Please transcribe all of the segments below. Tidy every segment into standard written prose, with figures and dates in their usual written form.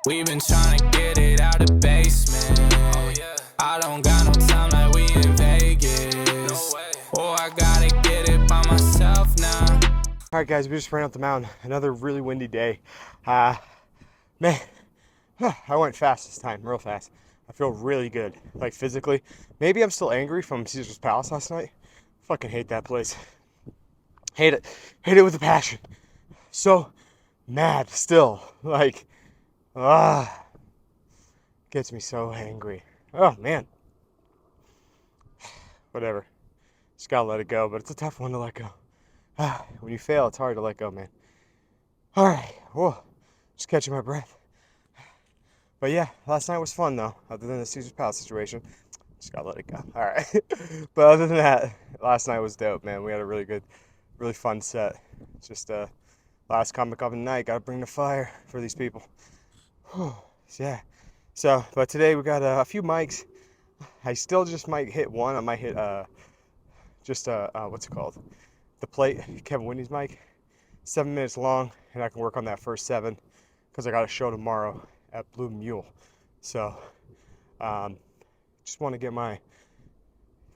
We've been trying to get it out the basement. Oh, yeah. I don't got no time like we in Vegas. No way. Oh, I gotta get it by myself now. All right, guys, we just ran up the mountain. Another really windy day. Man, I went fast this time, real fast. I feel really good, like physically. Maybe I'm still angry from Caesar's Palace last night. Fucking hate that place. Hate it. Hate it with a passion. So mad still. Like, ah, gets me so angry. Oh, man. Whatever. Just gotta let it go, but it's a tough one to let go. When you fail, it's hard to let go, man. All right, whoa, just catching my breath. But yeah, last night was fun though, other than the Caesar's Palace situation. Just gotta let it go. All right. But other than that, last night was dope, man. We had a really good, really fun set. Just last comic of the night, gotta bring the fire for these people. Whew. Yeah. So, but today we got a few mics. I still just might hit one. I might hit just what's it called? The plate, Kevin Whitney's mic. 7 minutes long, and I can work on that first 7 because I got a show tomorrow at Blue Mule. So just want to get my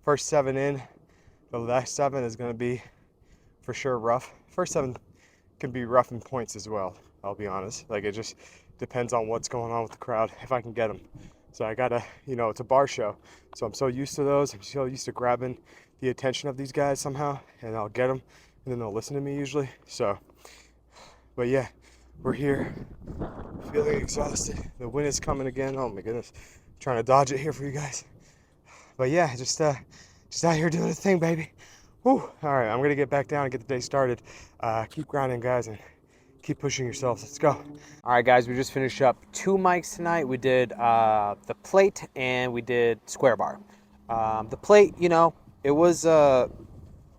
first 7 in. The last 7 is going to be for sure rough. First 7 can be rough in points as well, I'll be honest. Like, it just depends on what's going on with the crowd, if I can get them. So I gotta, it's a bar show, so I'm so used to those. I'm so used to grabbing the attention of these guys somehow, and I'll get them, and then they'll listen to me usually. So, but yeah, we're here, feeling exhausted. The wind is coming again. Oh my goodness, trying to dodge it here for you guys. But yeah, just out here doing the thing, baby. Whew. All right, I'm gonna get back down and get the day started. Keep grinding, guys, and keep pushing yourselves. Let's go. All right, guys, we just finished up 2 mics tonight. We did the plate and we did square bar. The plate, it was a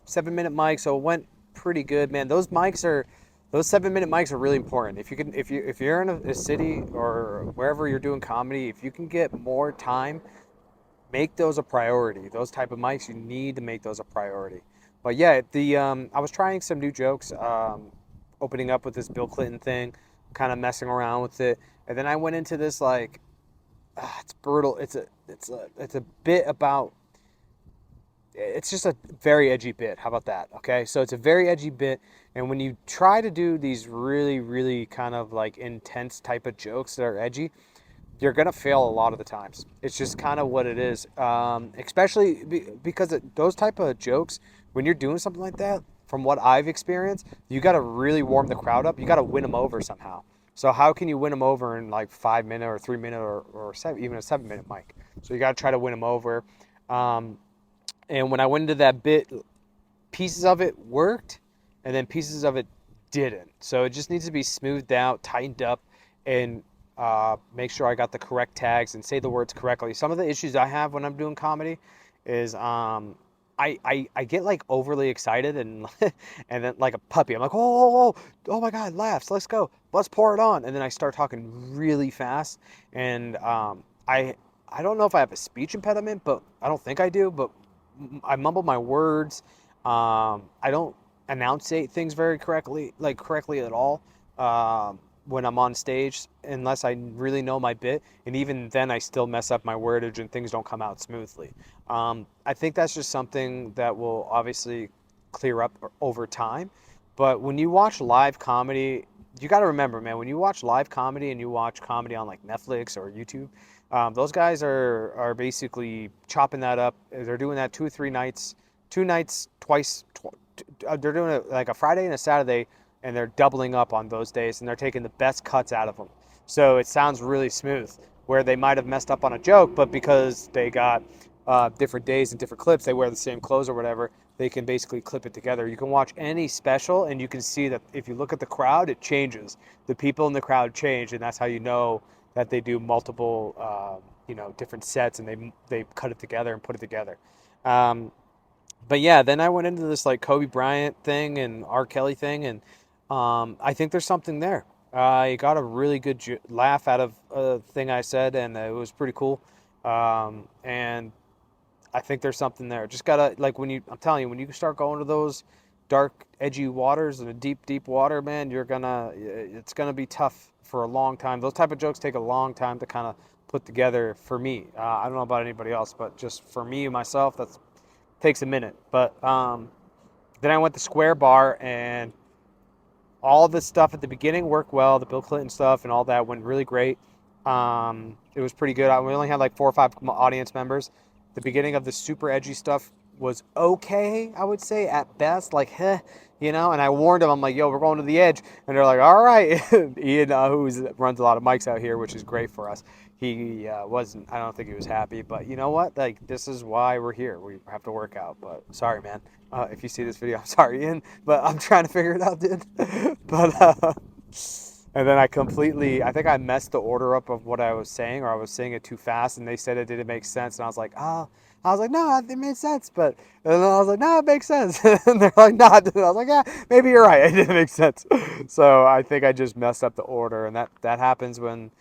7-minute mic, so it went pretty good, man. Those 7-minute mics are really important. If you're in a city or wherever you're doing comedy, if you can get more time, make those a priority. Those type of mics, you need to make those a priority. But yeah, I was trying some new jokes. Opening up with this Bill Clinton thing, kind of messing around with it, and then I went into this it's brutal. It's a bit about. It's just a very edgy bit. How about that? Okay, so it's a very edgy bit, and when you try to do these really, really kind of like intense type of jokes that are edgy, you're gonna fail a lot of the times. It's just kind of what it is. Especially because those type of jokes, when you're doing something like that, from what I've experienced, you got to really warm the crowd up. You got to win them over somehow. So how can you win them over in like 5-minute or 3-minute or even a 7-minute mic? So you got to try to win them over. And when I went into that bit, pieces of it worked, and then pieces of it didn't. So it just needs to be smoothed out, tightened up, and make sure I got the correct tags and say the words correctly. Some of the issues I have when I'm doing comedy is I get like overly excited and and then like a puppy. I'm like, oh my God, laughs, let's go, let's pour it on. And then I start talking really fast, and I don't know if I have a speech impediment, but I don't think I do. But I mumble my words. I don't enunciate things very correctly at all. When I'm on stage, unless I really know my bit, and even then I still mess up my wordage and things don't come out smoothly. I think that's just something that will obviously clear up over time. But when you watch live comedy, you got to remember, man, when you watch live comedy and you watch comedy on like Netflix or YouTube, those guys are basically chopping that up. They're doing that 2 or 3 nights, 2 nights, twice. They're doing it like a Friday and a Saturday, and they're doubling up on those days, and they're taking the best cuts out of them. So it sounds really smooth, where they might have messed up on a joke, but because they got different days and different clips, they wear the same clothes or whatever, they can basically clip it together. You can watch any special, and you can see that if you look at the crowd, it changes. The people in the crowd change, and that's how you know that they do multiple, different sets, and they cut it together and put it together. But yeah, then I went into this like Kobe Bryant thing and R. Kelly thing, and I think there's something there. I got a really good laugh out of a thing I said, and it was pretty cool. And I think there's something there. Just gotta, like, I'm telling you, when you start going to those dark, edgy waters and a deep, deep water, man, it's gonna be tough. for a long time. Those type of jokes take a long time to kind of put together for me. I don't know about anybody else, but just for me myself, that takes a minute. But then I went to Square Bar, and all the stuff at the beginning worked well. The Bill Clinton stuff and all that went really great. It was pretty good. We only had like 4 or 5 audience members. The beginning of the super edgy stuff was okay, I would say, at best. Like, And I warned them, I'm like, yo, we're going to the edge. And they're like, all right. Ian, who runs a lot of mics out here, which is great for us. He wasn't, I don't think he was happy. But you know what? Like, this is why we're here. We have to work out. But sorry, man. If you see this video, I'm sorry, Ian. But I'm trying to figure it out, dude. But, and then I think I messed the order up of what I was saying, or I was saying it too fast, and they said it didn't make sense. And I was like, no, it made sense. But, and then I was like, no, it makes sense. And they're like, no, it didn't. I was like, yeah, maybe you're right. It didn't make sense. So I think I just messed up the order. And that happens when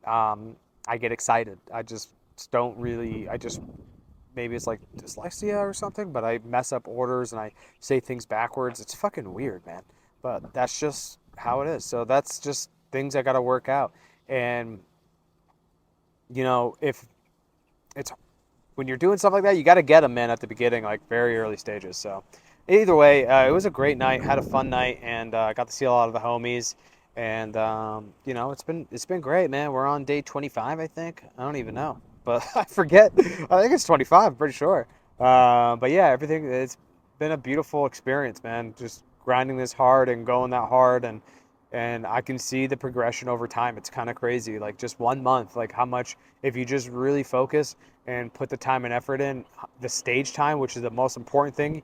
I get excited. I just don't really, maybe it's like dyslexia or something, but I mess up orders and I say things backwards. It's fucking weird, man. But that's just how it is. So that's just things I got to work out. And, if it's when you're doing stuff like that, you got to get them in at the beginning, like very early stages. So either way, it was a great night, had a fun night, and I got to see a lot of the homies. And, it's been great, man. We're on day 25, I think. I don't even know. But I forget. I think it's 25, I'm pretty sure. But yeah, it's been a beautiful experience, man. Just grinding this hard and going that hard, and I can see the progression over time. It's kind of crazy. Like just 1 month, like how much, if you just really focus and put the time and effort in, the stage time, which is the most important thing.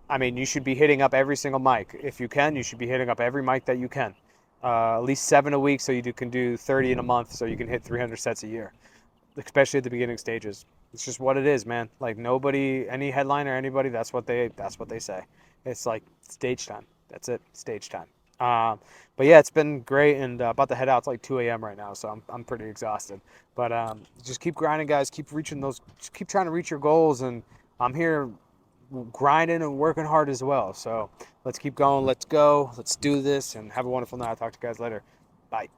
I mean, you should be hitting up every single mic. If you can, you should be hitting up every mic that you can. At least 7 a week, so can do 30 in a month, so you can hit 300 sets a year, especially at the beginning stages. It's just what it is, man. Like nobody, any headliner, anybody, that's what they say. It's like stage time. That's it, stage time. But yeah, it's been great, and about to head out. It's like 2 a.m. right now, so I'm pretty exhausted. But just keep grinding, guys. Keep trying to reach your goals, and I'm here grinding and working hard as well. So let's keep going. Let's go. Let's do this, and have a wonderful night. I'll talk to you guys later. Bye.